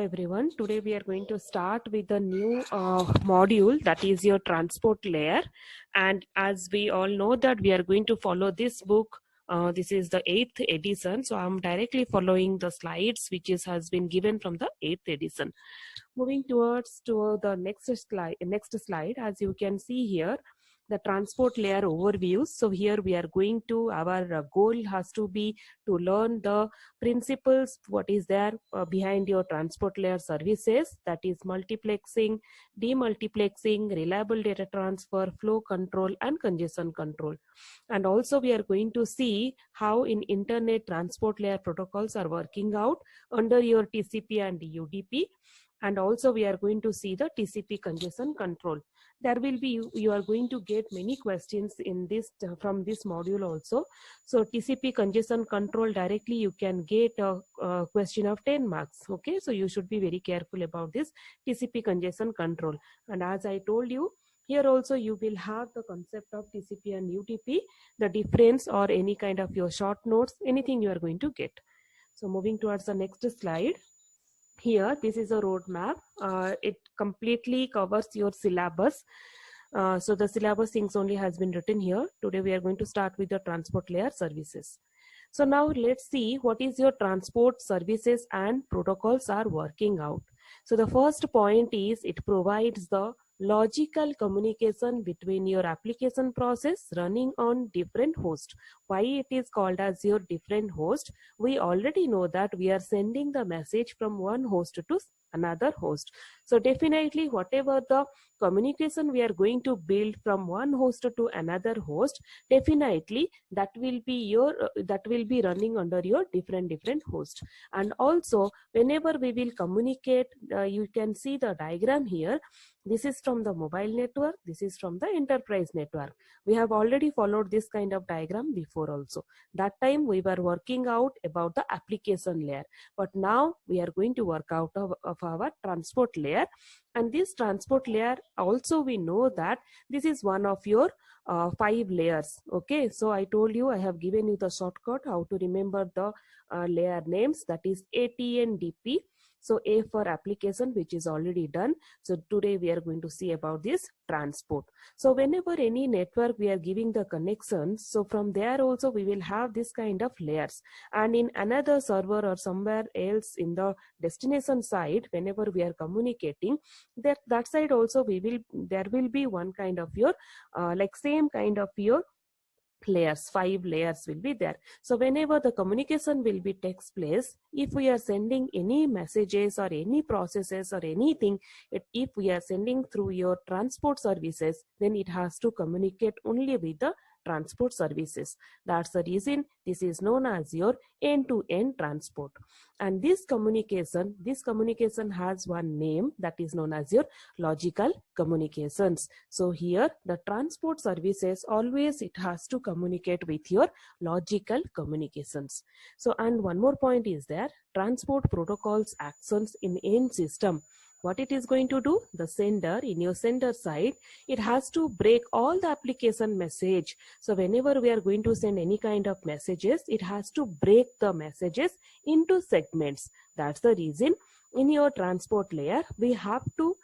everyone. Today we are going to start with a new module, that is your transport layer. And as we all know that we are going to follow this book. This is the 8th edition. So I'm directly following the slides which has been given from the 8th edition. Moving to the next slide, as you can see here, the transport layer overview. So here we are going to, our goal has to be to learn the principles, what is there behind your transport layer services, that is multiplexing, demultiplexing, reliable data transfer, flow control, and congestion control. And also we are going to see how in internet transport layer protocols are working out under your TCP and UDP. And also we are going to see the TCP congestion control. There will be, you are going to get many questions in this from this module also. So TCP congestion control, directly you can get a question of 10 marks. Okay, so you should be very careful about this TCP congestion control. And as I told you, here also you will have the concept of TCP and UDP, the difference or any kind of your short notes, anything you are going to get. So moving towards the next slide. Here, this is a roadmap. It completely covers your syllabus. So the syllabus things only has been written here. Today we are going to start with the transport layer services. So now let's see what is your transport services and protocols are working out. So the first point is it provides the logical communication between your application process running on different hosts. Why it is called as your different host? We already know that we are sending the message from one host to another host. So definitely whatever the communication we are going to build from one host to another host, definitely that will be your running under your different host. And also whenever we will communicate, you can see the diagram here. This is from the mobile network, this is from the enterprise network. We have already followed this kind of diagram before also. That time we were working out about the application layer, but now we are going to work out of our transport layer. And this transport layer also, we know that this is one of your 5 layers. Okay, so I told you, I have given you the shortcut how to remember the layer names, that is ATNDP. So A for application, which is already done. So today we are going to see about this transport. So whenever any network we are giving the connections, so from there also we will have this kind of layers. And in another server or somewhere else in the destination side, whenever we are communicating, that side also there will be one kind of your like same kind of your layers, 5 layers will be there. So whenever the communication will be takes place, if we are sending any messages or any processes or anything, if we are sending through your transport services, then it has to communicate only with the transport services. That's the reason this is known as your end-to-end transport. And this communication has one name, that is known as your logical communications. So here the transport services, always it has to communicate with your logical communications. So, and one more point is there, transport protocols actions in end system. What it is going to do, the sender, in your sender side, it has to break all the application message. So whenever we are going to send any kind of messages, it has to break the messages into segments. That's the reason in your transport layer we have to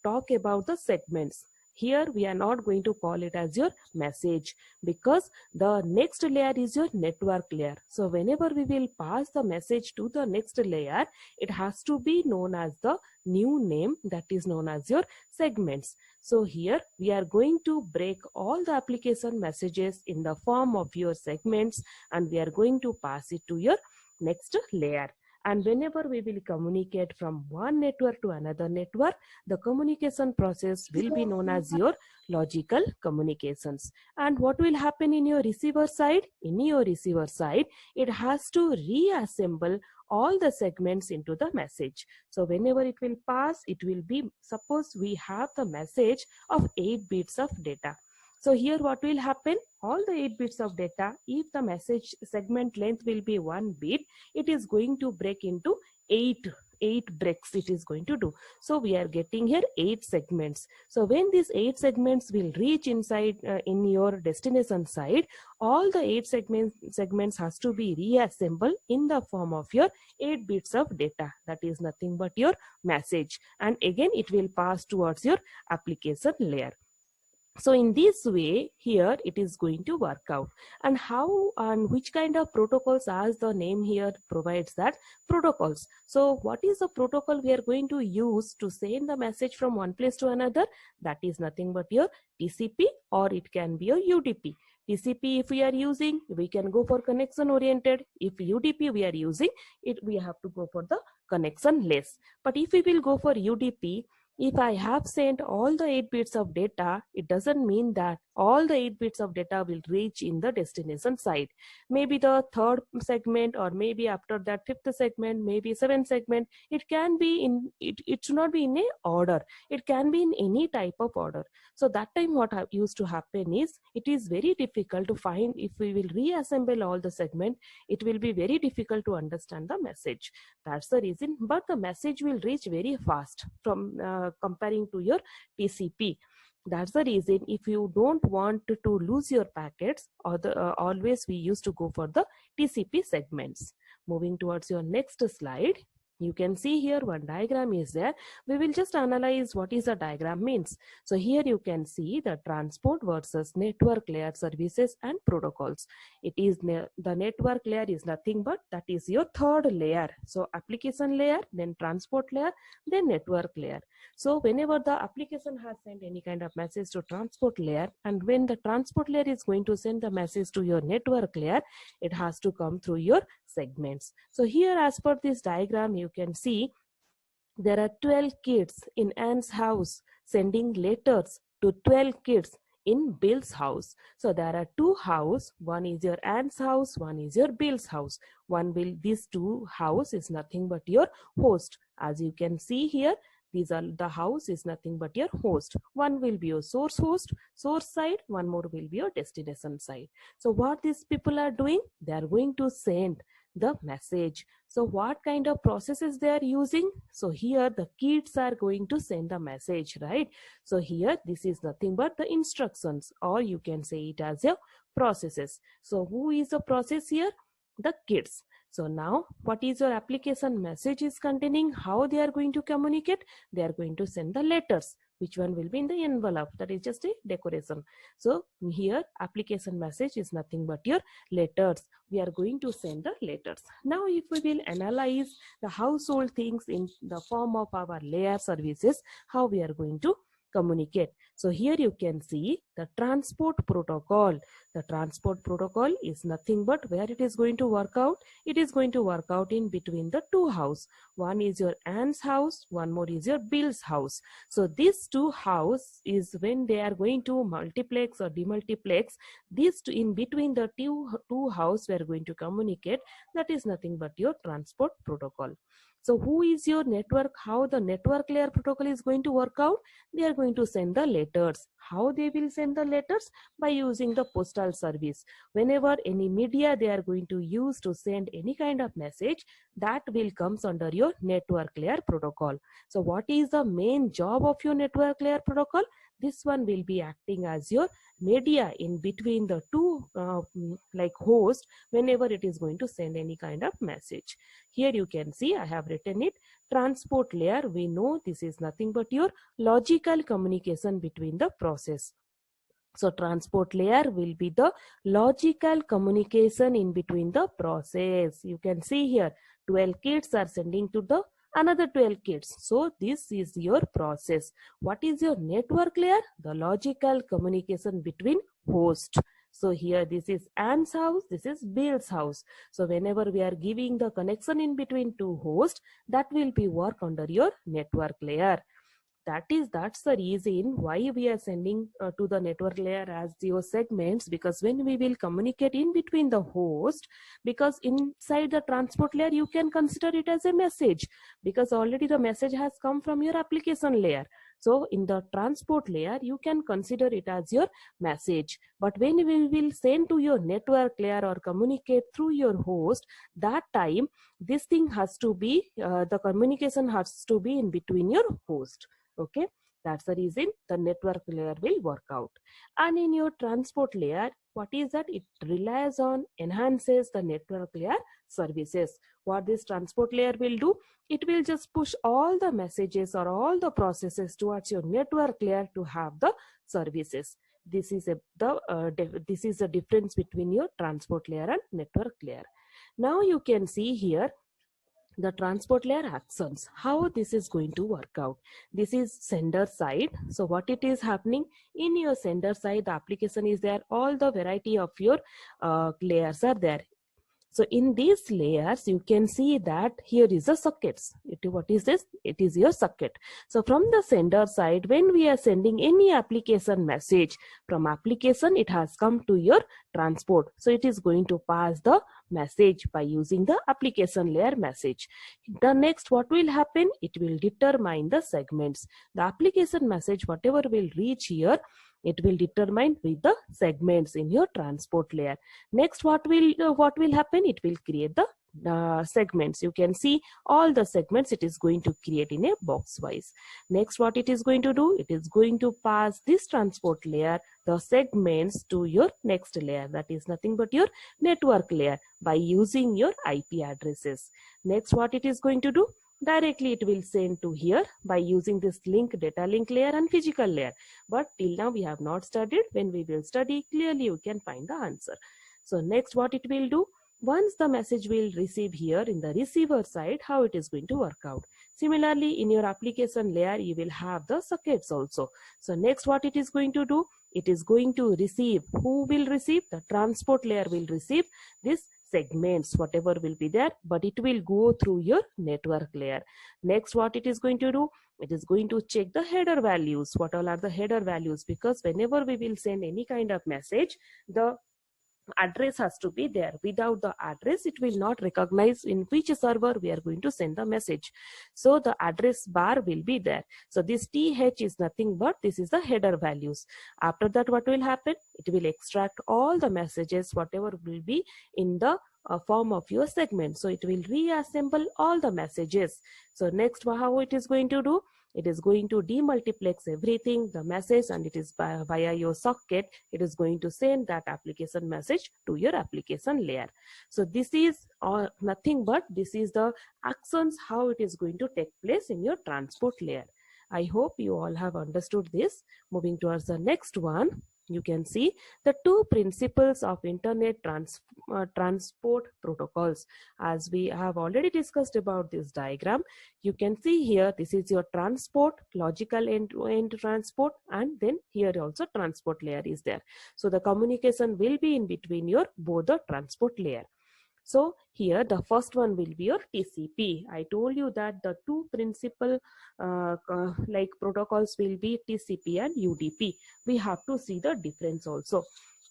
talk about the segments. Here we are not going to call it as your message, because the next layer is your network layer. So whenever we will pass the message to the next layer, it has to be known as the new name, that is known as your segments. So here we are going to break all the application messages in the form of your segments, and we are going to pass it to your next layer. And whenever we will communicate from one network to another network, the communication process will be known as your logical communications. And what will happen in your receiver side? In your receiver side, it has to reassemble all the segments into the message. So whenever it will pass, it will be, suppose we have the message of 8 bits of data. So here what will happen? All the 8 bits of data, if the message segment length will be 1 bit, it is going to break into 8 8 bricks it is going to do. So we are getting here 8 segments. So when these 8 segments will reach inside in your destination side, all the 8 segments has to be reassembled in the form of your 8 bits of data. That is nothing but your message, and again it will pass towards your application layer. So in this way here it is going to work out. And how and which kind of protocols, as the name here provides that, protocols. So what is the protocol we are going to use to send the message from one place to another? That is nothing but your TCP, or it can be a UDP. TCP if we are using, we can go for connection oriented. If UDP we are using it, we have to go for the connection less. But if we will go for UDP, if I have sent all the 8 bits of data, it doesn't mean that all the 8 bits of data will reach in the destination side. Maybe the third segment, or maybe after that fifth segment, maybe seventh segment, it can be in, it should not be in a order. It can be in any type of order. So that time what used to happen is, it is very difficult to find, if we will reassemble all the segment, it will be very difficult to understand the message. That's the reason. But the message will reach very fast from comparing to your TCP. That's the reason, if you don't want to lose your packets, or always we used to go for the TCP segments. Moving towards your next slide, you can see here one diagram is there. We will just analyze what is a diagram means. So here you can see the transport versus network layer services and protocols. It is the network layer is nothing but that is your third layer. So application layer, then transport layer, then network layer. So whenever the application has sent any kind of message to transport layer, and when the transport layer is going to send the message to your network layer, it has to come through your segments. So here, as per this diagram, you can see there are 12 kids in Anne's house sending letters to 12 kids in Bill's house. So there are 2 houses. One is your Anne's house, one is your Bill's house. These 2 house is nothing but your host. As you can see here, these are the house is nothing but your host. One will be your source host, source side, one more will be your destination side. So what these people are doing, they are going to send the message. So what kind of processes they are using? So here the kids are going to send the message, right? So here this is nothing but the instructions, or you can say it as a processes. So who is the process here? The kids. So now what is your application message is containing? How they are going to communicate? They are going to send the letters. Which one will be in the envelope? That is just a decoration. So here application message is nothing but your letters. We are going to send the letters. Now if we will analyze the household things in the form of our layer services, how we are going to communicate. So here you can see the transport protocol. The transport protocol is nothing but where it is going to work out. It is going to work out in between the 2 houses. One is your Anne's house, one more is your Bill's house. So these 2 houses is when they are going to multiplex or demultiplex. These two, in between the two houses we are going to communicate. That is nothing but your transport protocol. So who is your network? How the network layer protocol is going to work out? They are going to send the letters. How they will send the letters? By using the postal service. Whenever any media they are going to use to send any kind of message, that will comes under your network layer protocol. So what is the main job of your network layer protocol? This one will be acting as your media in between the 2 like host whenever it is going to send any kind of message. Here you can see I have written it. Transport layer, we know this is nothing but your logical communication between the process. So transport layer will be the logical communication in between the process. You can see here 12 kids are sending to the another 12 kids. So this is your process. What is your network layer? The logical communication between host. So here this is Anne's house, this is Bill's house. So whenever we are giving the connection in between 2 hosts, that will be work under your network layer. That's the reason why we are sending to the network layer as your segments, because when we will communicate in between the host, because inside the transport layer you can consider it as a message, because already the message has come from your application layer. So in the transport layer, you can consider it as your message. But when we will send to your network layer or communicate through your host, that time this thing has to be, the communication has to be in between your host. Okay, that's the reason the network layer will work out. And in your transport layer, what is that? It relies on, enhances the network layer services. What this transport layer will do, it will just push all the messages or all the processes towards your network layer to have the services. This is this is the difference between your transport layer and network layer. Now you can see here the transport layer actions, how this is going to work out. This is sender side. So what it is happening, in your sender side, the application is there, all the variety of your layers are there. So in these layers, you can see that here is a sockets. What is this? It is your socket. So from the sender side, when we are sending any application message, from application, it has come to your transport. So it is going to pass the message by using the application layer message. The next, what will happen? It will determine the segments. The application message, whatever will reach here, it will determine with the segments in your transport layer. Next, what will happen? It will create the segments. You can see all the segments it is going to create in a box wise. Next, what it is going to do? It is going to pass this transport layer, the segments, to your next layer. That is nothing but your network layer by using your IP addresses. Next, what it is going to do? Directly it will send to here by using this data link layer and physical layer. But till now we have not studied. When we will study, clearly you can find the answer. So next, what it will do? Once the message will receive here in the receiver side, how it is going to work out. Similarly, in your application layer, you will have the sockets also. So next, what it is going to do? It is going to receive. Who will receive? The transport layer will receive this segments, whatever will be there, but it will go through your network layer. Next, what it is going to do? It is going to check the header values. What all are the header values? Because whenever we will send any kind of message, the address has to be there. Without the address, it will not recognize in which server we are going to send the message. So the address bar will be there. So this TH is nothing but this is the header values. After that, what will happen? It will extract all the messages, whatever will be in the form of your segment. So it will reassemble all the messages. So next, how it is going to do? It is going to demultiplex everything, the message, and it is via your socket. It is going to send that application message to your application layer. So this is nothing but this is the actions, how it is going to take place in your transport layer. I hope you all have understood this. Moving towards the next one, you can see the two principles of internet transport protocols. As we have already discussed about this diagram, you can see here this is your transport, logical end-to-end transport, and then here also transport layer is there. So the communication will be in between your both the transport layer. So here the first one will be your TCP. I told you that the two principal like protocols will be TCP and UDP. We have to see the difference also.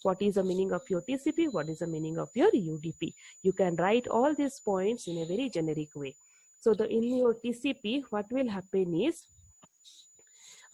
What is the meaning of your TCP? What is the meaning of your UDP? You can write all these points in a very generic way. So in your TCP, what will happen is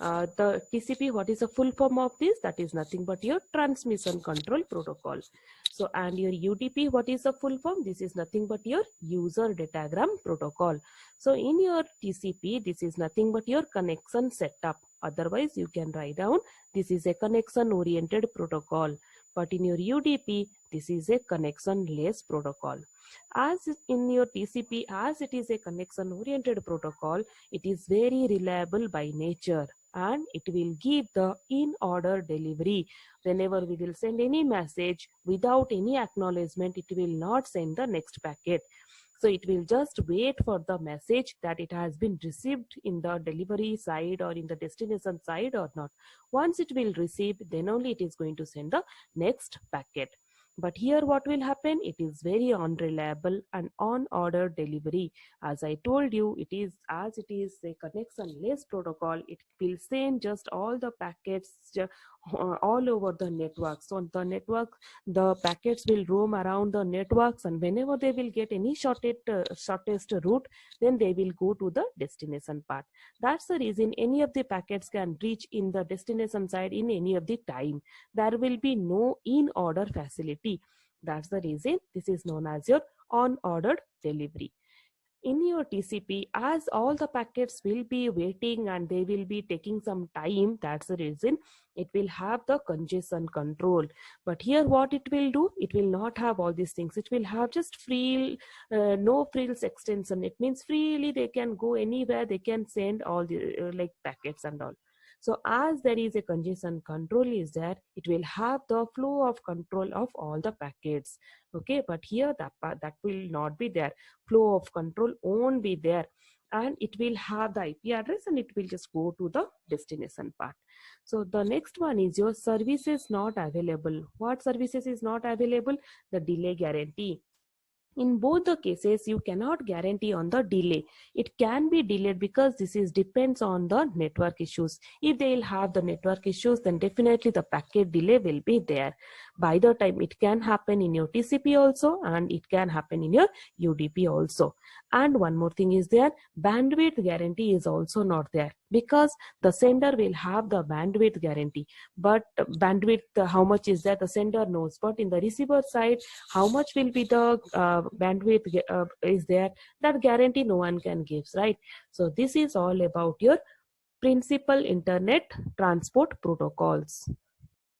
the TCP, what is the full form of this? That is nothing but your transmission control protocol. So and your UDP, what is the full form? This is nothing but your user datagram protocol. So in your TCP, this is nothing but your connection setup. Otherwise, you can write down this is a connection oriented protocol. But in your UDP, this is a connection-less protocol. As in your TCP, as it is a connection-oriented protocol, it is very reliable by nature and it will give the in-order delivery. Whenever we will send any message without any acknowledgement, it will not send the next packet. So it will just wait for the message that it has been received in the delivery side or in the destination side or not. Once it will receive, then only it is going to send the next packet. But here what will happen, it is very unreliable and on order delivery. As I told you, it is, as it is a connectionless protocol, it will send just all the packets all over the network. So the network, the packets will roam around the networks, and whenever they will get any shortest route, then they will go to the destination part. That's the reason any of the packets can reach in the destination side in any of the time. There will be no in order facility. That's the reason this is known as your on ordered delivery. In your TCP, as all the packets will be waiting and they will be taking some time, that's the reason it will have the congestion control. But here what it will do, it will not have all these things. It will have just free, no frills extension. It means freely they can go anywhere, they can send all the like packets and all. So as there is a congestion control is there, it will have the flow of control of all the packets. Okay, but here that will not be there. Flow of control won't be there, and it will have the IP address and it will just go to the destination part. So the next one is your services not available. What services is not available? The delay guarantee. In both the cases, you cannot guarantee on the delay. It can be delayed because this is depends on the network issues. If they will have the network issues, then definitely the packet delay will be there. By the time it can happen in your TCP also, and it can happen in your UDP also. And one more thing is there, bandwidth guarantee is also not there, because the sender will have the bandwidth guarantee, but bandwidth, how much is that, the sender knows, but in the receiver side, how much will be the bandwidth is there, that guarantee no one can give, right? So this is all about your principal internet transport protocols.